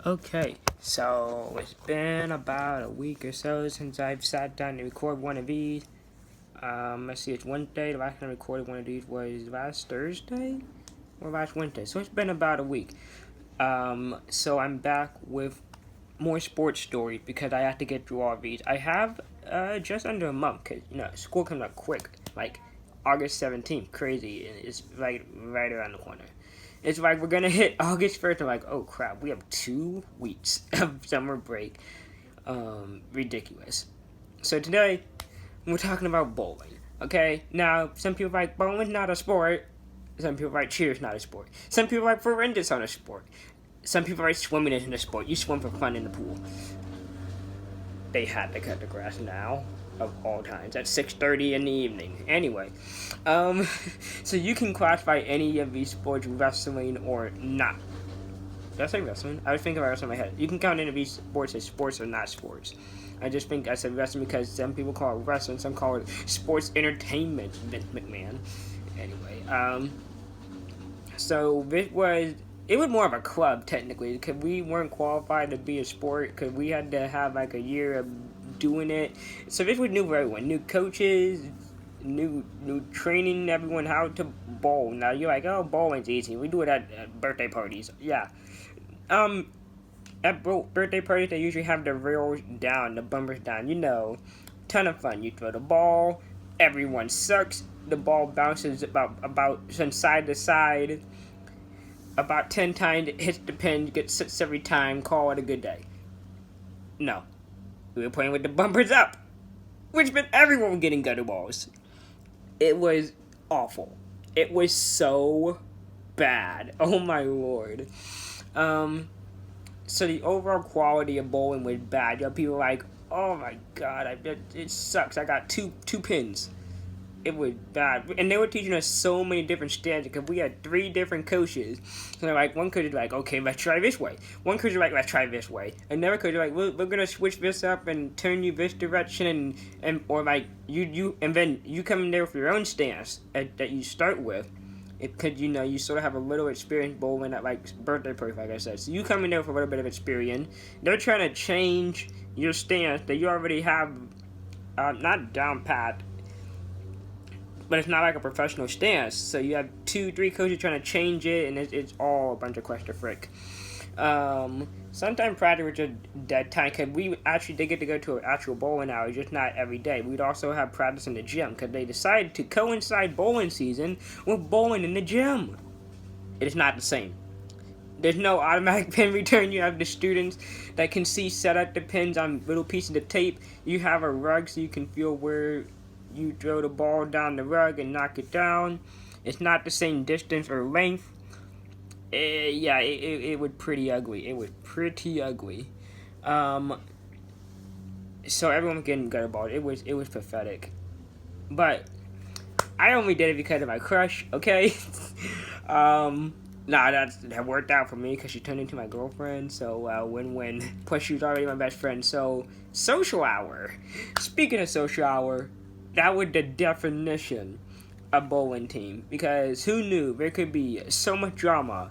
Okay, so it's been about a week or so since I've sat down to record one of these. Let's see, it's Wednesday. The last time I recorded one of these was last Thursday or last Wednesday. So it's been about a week. So I'm back with more sports stories because I have to get through all of these. I have just under a month because school comes up quick, like August 17th. Crazy, and it's right around the corner. It's like we're gonna hit August 1st. I'm like, oh crap, we have 2 weeks of summer break. Ridiculous. So today we're talking about bowling. Okay, now some people are like bowling's not a sport. Some people are like cheer's not a sport. Some people are like forensics on a sport. Some people are like swimming isn't a sport. You swim for fun in the pool. They had to cut the grass now of all times at 6:30 in the evening. Anyway, so you can classify any of these sports wrestling or not. Did I say wrestling? I was thinking about wrestling in my head. You can count any of these sports as sports or not sports. I just think I said wrestling because some people call it wrestling, some call it sports entertainment. Vince McMahon. Anyway, so it was more of a club technically because we weren't qualified to be a sport because we had to have like a year of doing it. So this was new for everyone, new coaches, new training everyone how to bowl. Now you're like, oh, bowling's easy. We do it at birthday parties. Yeah. At birthday parties they usually have the rails down, the bumpers down. Ton of fun. You throw the ball, everyone sucks. The ball bounces about from side to side about 10 times, it hits the pin, gets 6 every time, call it a good day. No. We were playing with the bumpers up, which meant everyone was getting gutter balls. It was awful. It was so bad. Oh my lord. So the overall quality of bowling was bad. People were like, oh my god, it sucks. I got two pins. It was bad. And they were teaching us so many different standards because we had 3 different coaches. So they're like, one coach is like, okay, let's try this way. One coach is like, let's try this way. Another coach is like, we're gonna switch this up and turn you this direction and or like you and then you come in there with your own stance that you start with. Because you sort of have a little experience bowling at like birthday party, like I said. So you come in there with a little bit of experience. They're trying to change your stance that you already have not down pat, but it's not like a professional stance. So you have 2, 3 coaches trying to change it, and it's all a bunch of question frick. Sometimes practice was just dead time because we actually did get to go to an actual bowling alley, just not every day. We'd also have practice in the gym because they decided to coincide bowling season with bowling in the gym. It is not the same. There's no automatic pin return. You have the students that can see set up the pins on little pieces of tape. You have a rug so you can feel where you throw the ball down the rug and knock it down. It's not the same distance or length. It was pretty ugly. It was pretty ugly. So everyone was getting gutter balled. It was pathetic. But I only did it because of my crush. Okay. That worked out for me because she turned into my girlfriend. So win-win. Plus she was already my best friend. So social hour. Speaking of social hour, that was the definition of bowling team because who knew there could be so much drama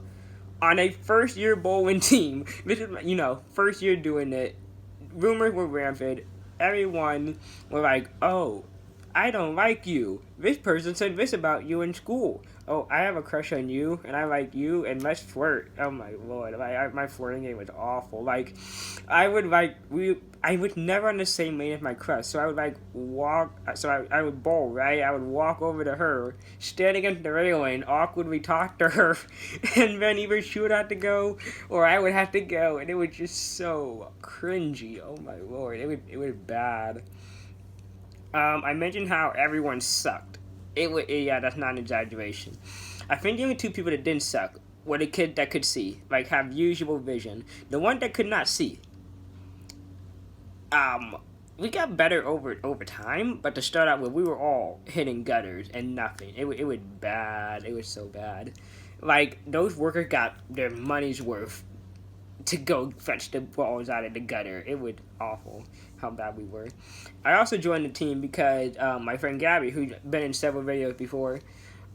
on a first year bowling team. This is first year doing it. Rumors were rampant. Everyone were like, oh, I don't like you. This person said this about you in school. Oh, I have a crush on you, and I like you, and let's flirt. Oh my lord, my flirting game was awful. I was never on the same lane as my crush, so I would walk. So I would bowl, right? I would walk over to her, stand against the railing, awkwardly talk to her, and then either she would have to go, or I would have to go, and it was just so cringy. Oh my lord, it was bad. I mentioned how everyone sucked. That's not an exaggeration. I think the only 2 people that didn't suck were the kid that could see, have usual vision. The one that could not see. We got better over time, but to start out with, we were all hitting gutters and nothing. It was bad. It was so bad. Those workers got their money's worth to go fetch the balls out of the gutter. It was awful how bad we were. I also joined the team because my friend Gabby, who's been in several videos before,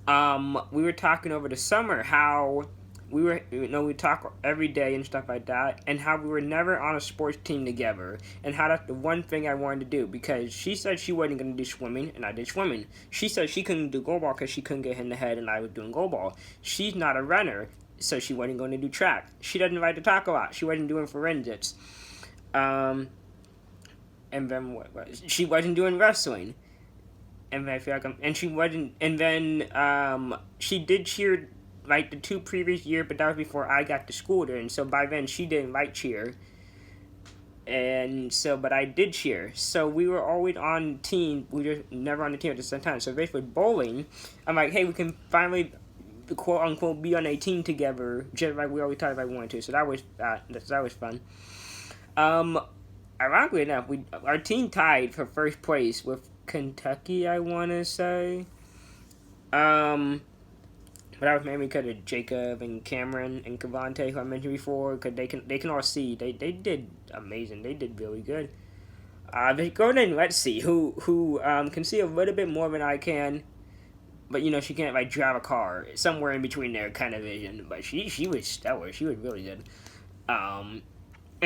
we were talking over the summer how we talk every day and stuff like that, and how we were never on a sports team together, and how that's the one thing I wanted to do, because she said she wasn't going to do swimming, and I did swimming. She said she couldn't do goalball because she couldn't get hit in the head, and I was doing goalball. She's not a runner, so she wasn't going to do track. She doesn't like to talk a lot. She wasn't doing forensics. And then she wasn't doing wrestling. And I feel like she wasn't, and then she did cheer like the 2 previous years, but that was before I got to school there, and so by then she didn't like cheer. And so, but I did cheer. So we were always on team. We were never on the team at the same time. So basically bowling, I'm like, hey, we can finally, quote unquote, be on a team together, just like we always thought we wanted to. So that was fun. Ironically enough, our team tied for first place with Kentucky, I want to say. But that was mainly because of Jacob and Cameron and Cavante, who I mentioned before, because they can all see. They did amazing. They did really good. But go ahead and let's see who can see a little bit more than I can. But she can't like drive a car, somewhere in between there kind of vision. But she was stellar. She was really good. And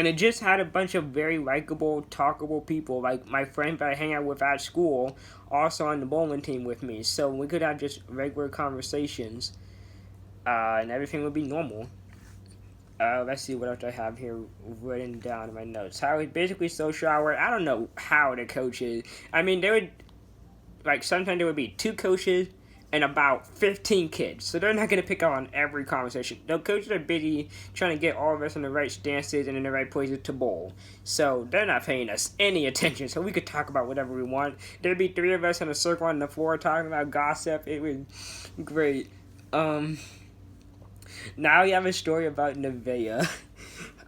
it just had a bunch of very likable, talkable people, like my friend that I hang out with at school, also on the bowling team with me. So we could have just regular conversations, and everything would be normal. Let's see what else I have here written down in my notes. How it's basically social hour. I don't know how the coaches. I mean, they would, like, sometimes there would be 2 coaches and about 15 kids. So they're not going to pick up on every conversation. The coaches are busy trying to get all of us in the right stances and in the right places to bowl. So they're not paying us any attention. So we could talk about whatever we want. There'd be 3 of us in a circle on the floor talking about gossip. It was great. Now we have a story about Nevaeh.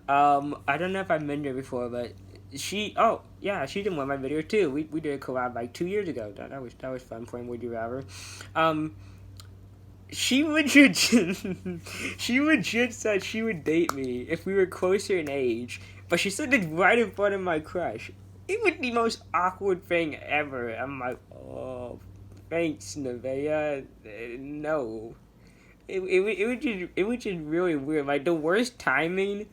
I don't know if I mentioned it before, but she did one of my videos too. We did a collab like 2 years ago. That was fun playing Would You Rather. She legit said she would date me if we were closer in age, but she said it right in front of my crush. It was the most awkward thing ever. I'm like, oh, thanks, Nevaeh. No. It was just really weird. Like the worst timing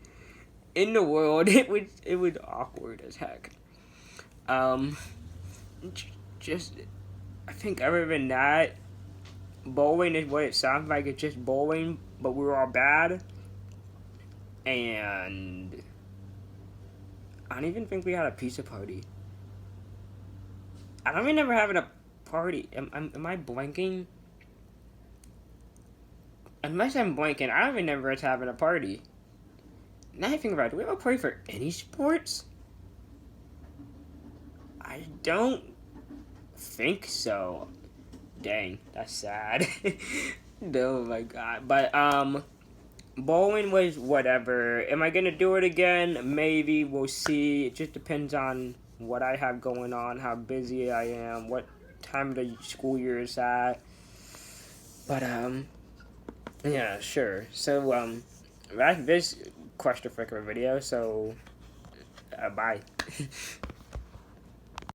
in the world. It was awkward as heck. Just I think other than that, bowling is what it sounds like. It's just bowling, but we were all bad. And I don't even think we had a pizza party. I don't remember having a party. Am I blanking? Unless I'm blanking, I don't remember us having a party. Now I think about it, do we have a party for any sports? I don't think so. Dang, that's sad. Oh my god. But, bowling was whatever. Am I gonna do it again? Maybe. We'll see. It just depends on what I have going on, how busy I am, what time of the school year is at. But, yeah, sure. So, that's this question for a video, so, bye.